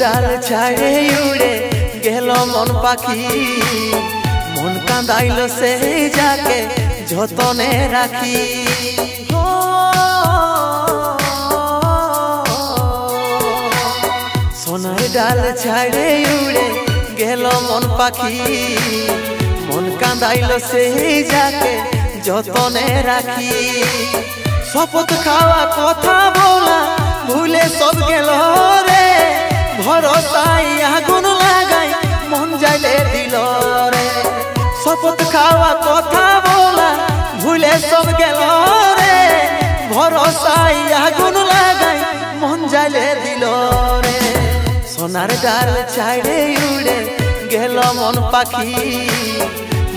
ডাল ছাড়ে উড়ে গেল মন পাখি, মন কাঁদাইল সেই যাকে যতনে রাখি। সোনার ডাল ছাড়ে উড়ে গেল মন পাখি, মন কাঁদাইল সেই যাকে যতনে রাখি। শপথ খাওয়া কথা বলা ভুলে সব গেল রে, ভরসায় আগুন লাগাই মন যাইলে দিল রে। শপথ খাওয়া কথা বলা ভুলে সব গেল রে, ভরসায় আগুন লাগাই মন যাইলে দিল রে। সোনার ডাল ছাড়ে উড়ে গেল মন পাখি,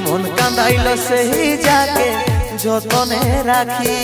মন কাঁদাইল সেই যাকে যতনে রাখি।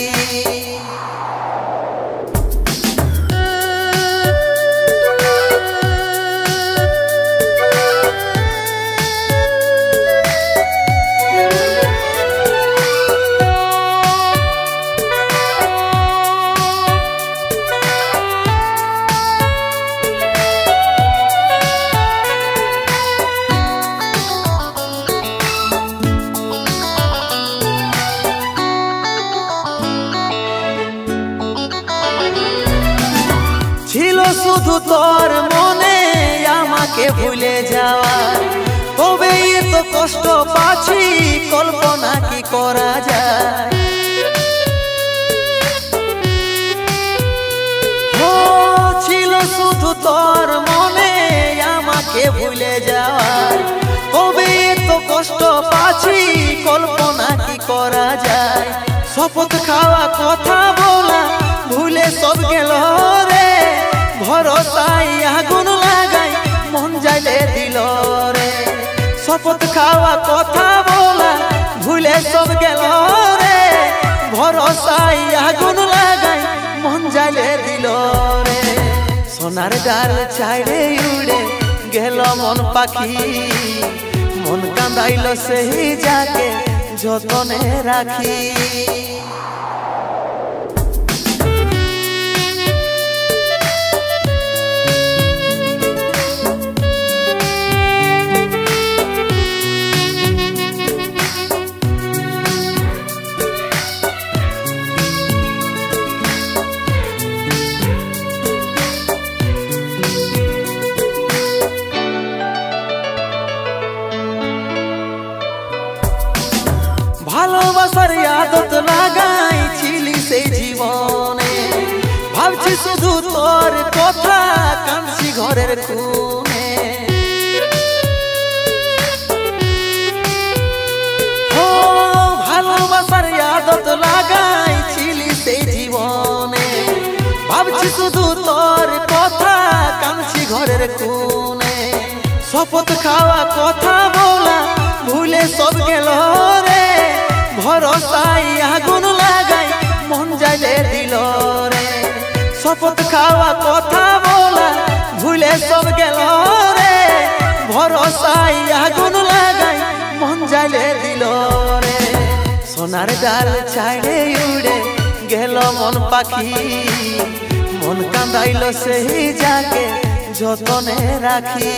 ছিল শুধু তোর মনে আমাকে ভুলে যাওয়া, তবে এত কষ্ট পাচ্ছি কল্পনা কি করা যায়। ছিল শুধু তোর মনে আমাকে ভুলে যাওয়া, তবে এত কষ্ট পাচ্ছি কল্পনা কি করা যায়। শপথ খাওয়া কথা বলা ভুলে সব গেল রে, ভরসায় আগুন লাগাই মন যাইলে দিল রে। শপথ খাওয়া কথা বলা ভুলে সব গেল রে, ভরসায় আগুন লাগাই মন যাইলে দিল রে। সোনার ডাল ছাড়ে উড়ে গেল মন পাখি, মন কাঁদাইল সেই যাকে যতনে রাখি। ভালোবাসার আদত লাগাইছিলি সেই জীবনে, ভাবছি শুধু তোর কথা কাঁদছি ঘরের কোণে। ভালোবাসার আদত লাগাইছিলি সেই জীবনে, ভাবছি শুধু তোর কথা কাঁদছি ঘরের কোণে। শপথ খাওয়া কথা বলা ভুলে সব গেল রে, ভরসায় আগুন লাগাই মন যাইলে দিল রে। শপথ খাওয়া কথা বলা ভুলে সব গেল রে, ভরসায় আগুন লাগাই মন যাইলে দিল রে। সোনার ডাল ছাড়ে উড়ে গেল মন পাখি, মন কাঁদাইল সেই যাকে যতনে রাখি।